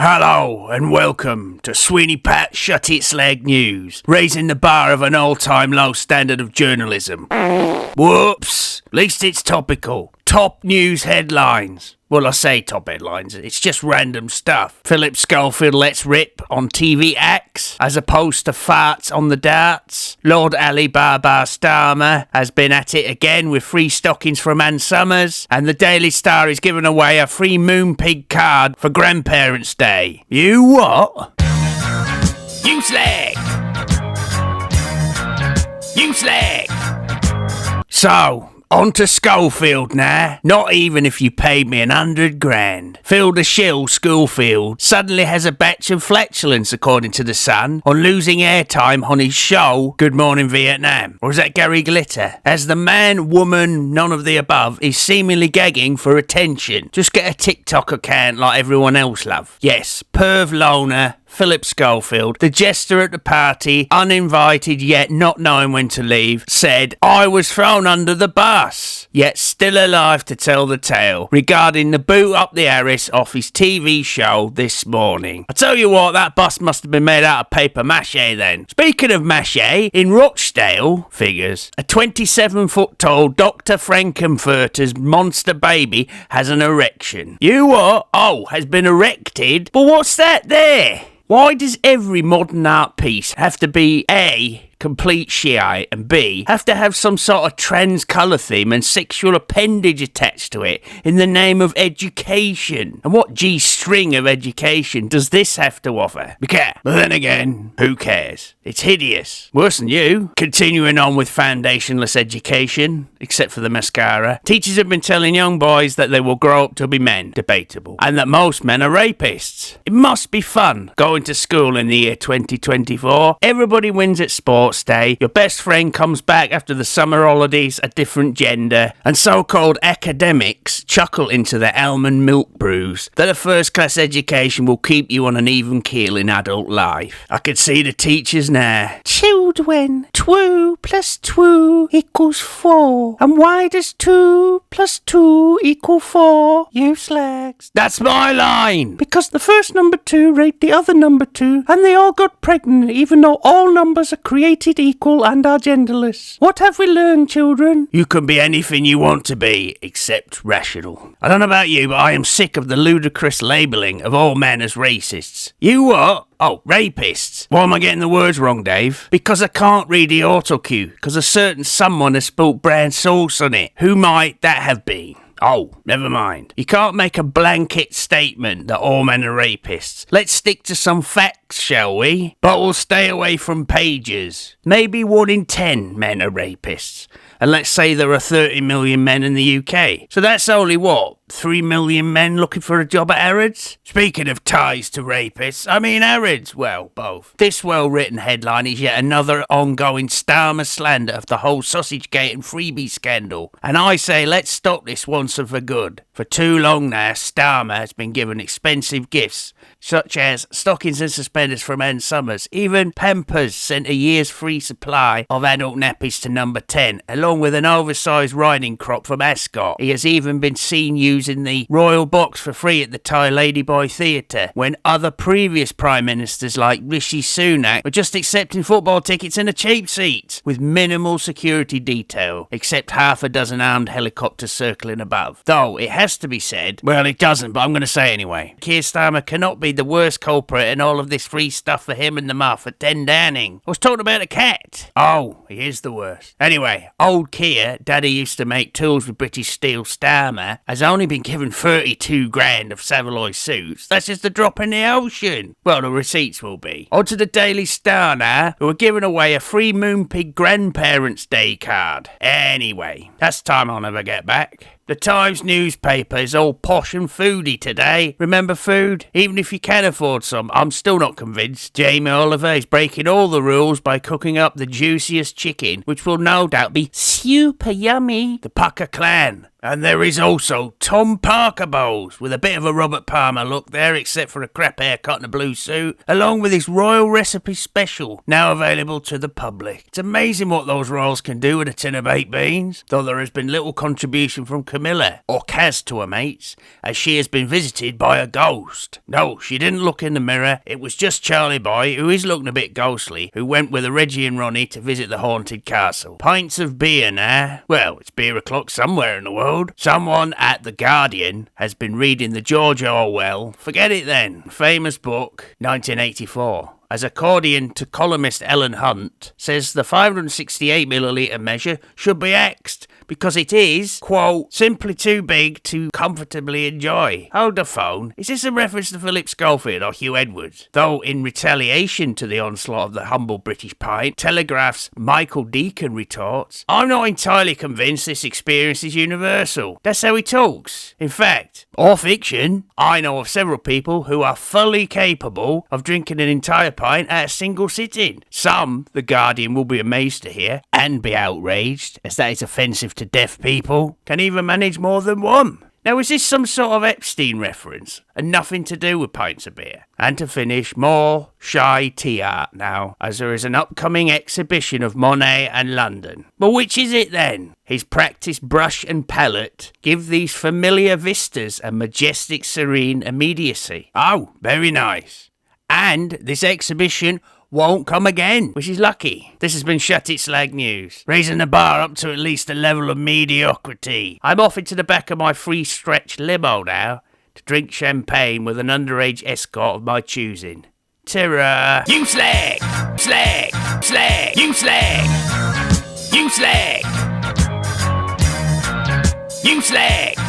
Hello and welcome to Sweeney Pat Shut It Slag News, raising the bar of an all-time low standard of journalism. Whoops, at least it's topical. Top news headlines. Well, I say top headlines, it's just random stuff. Philip Schofield lets rip on TV acts, as opposed to farts on the darts. Lord Ali Baba Starmer has been at it again with free stockings from Ann Summers. And the Daily Star is giving away a free Moonpig card for Grandparents' Day. You what? You slag! You slag! So, on to Schofield now. Not even if you paid me $100,000. Phil the Shill Schofield suddenly has a batch of flatulence, according to The Sun, on losing airtime on his show Good Morning Vietnam. Or is that Gary Glitter? As the man, woman, none of the above, is seemingly gagging for attention. Just get a TikTok account like everyone else, love. Yes, perv loner Philip Schofield, the jester at the party, uninvited yet not knowing when to leave, said, "I was thrown under the bus," yet still alive to tell the tale regarding the boot up the arse off his TV show this morning. I tell you what, that bus must have been made out of paper mache then. Speaking of mache, in Rochdale, figures, a 27-foot tall Dr. Frankenfurter's monster baby has an erection. You what? Oh, has been erected? But what's that there? Why does every modern art piece have to be A, complete shite, and B, have to have some sort of trans colour theme and sexual appendage attached to it in the name of education? And what G-string of education does this have to offer? But then again, who cares? It's hideous. Worse than you. Continuing on with foundationless education, except for the mascara. Teachers have been telling young boys that they will grow up to be men, debatable, and that most men are rapists. It must be fun going to school in the year 2024. Everybody wins at sports day. Your best friend comes back after the summer holidays a different gender, and so-called academics chuckle into their almond milk brews that a first-class education will keep you on an even keel in adult life. I can see the teachers now. Children, 2 plus 2 equals 4. And why does 2 plus 2 equal 4? You slags. That's my line. Because the first number 2 raped the other number 2, and they all got pregnant, even though all numbers are created equal and are genderless. What have we learned, children? You can be anything you want to be, except rational. I don't know about you, but I am sick of the ludicrous labelling of all men as racists. You what? Oh, rapists. Why am I getting the words wrong, Dave? Because I can't read the autocue, because a certain someone has spilt brown sauce on it. Who might that have been? Oh, never mind. You can't make a blanket statement that all men are rapists. Let's stick to some facts, shall we? But we'll stay away from pages. Maybe 1 in 10 men are rapists. And let's say there are 30 million men in the UK. So that's only what? 3 million men looking for a job at Harrods? Speaking of ties to rapists, I mean Harrods. Well, both. This well-written headline is yet another ongoing Starmer slander of the whole Sausagegate and freebie scandal. And I say let's stop this once and for good. For too long now, Starmer has been given expensive gifts, such as stockings and suspenders from Ann Summers. Even Pampers sent a year's free supply of adult nappies to number 10, along with an oversized riding crop from Ascot. He has even been seen using the Royal Box for free at the Thai Ladyboy Theatre, when other previous Prime Ministers like Rishi Sunak were just accepting football tickets in a cheap seat, with minimal security detail, except half a dozen armed helicopters circling above. Though it has to be said, well, it doesn't, but I'm going to say anyway, Keir Starmer cannot be the worst culprit in all of this free stuff for him and the Muff at 10 Downing. I was talking about a cat. Oh, he is the worst. Anyway, old Keir, Daddy used to make tools with British Steel Starmer, has only been given 32 grand of Savoy suits. That's just a drop in the ocean. Well, the receipts will be. On to the Daily Star now, who are giving away a free Moonpig Grandparents' Day card. Anyway, that's time I'll never get back. The Times newspaper is all posh and foodie today. Remember food? Even if you can afford some, I'm still not convinced. Jamie Oliver is breaking all the rules by cooking up the juiciest chicken, which will no doubt be super yummy. The Pucker Clan. And there is also Tom Parker Bowles, with a bit of a Robert Palmer look there, except for a crap haircut and a blue suit, along with his Royal Recipe Special, now available to the public. It's amazing what those Royals can do with a tin of baked beans, though there has been little contribution from Camilla, or Kaz to her mates, as she has been visited by a ghost. No, she didn't look in the mirror. It was just Charlie Boy, who is looking a bit ghostly, who went with Reggie and Ronnie to visit the haunted castle. Pints of beer now. Well, it's beer o'clock somewhere in the world. Someone at The Guardian has been reading the George Orwell, forget it then, famous book, 1984. As according to columnist Ellen Hunt, says the 568ml measure should be axed because it is, quote, simply too big to comfortably enjoy. Hold the phone. Is this a reference to Philip Schofield or Hugh Edwards? Though in retaliation to the onslaught of the humble British pint, Telegraph's Michael Deacon retorts, I'm not entirely convinced this experience is universal. That's how he talks. In fact, or fiction, I know of several people who are fully capable of drinking an entire pint at a single sitting. Some, The Guardian will be amazed to hear, and be outraged, as that is offensive to deaf people, can even manage more than one. Now, is this some sort of Epstein reference, and nothing to do with pints of beer? And to finish, more shy tea art now, as there is an upcoming exhibition of Monet and London. But which is it then? His practiced brush and palette give these familiar vistas a majestic, serene immediacy. Oh, very nice. And this exhibition won't come again, which is lucky. This has been Shut It Slag News, raising the bar up to at least a level of mediocrity. I'm off into the back of my free stretch limo now to drink champagne with an underage escort of my choosing. Ta-ra! You slag! Slag! Slag! You slag! You slag! You slag!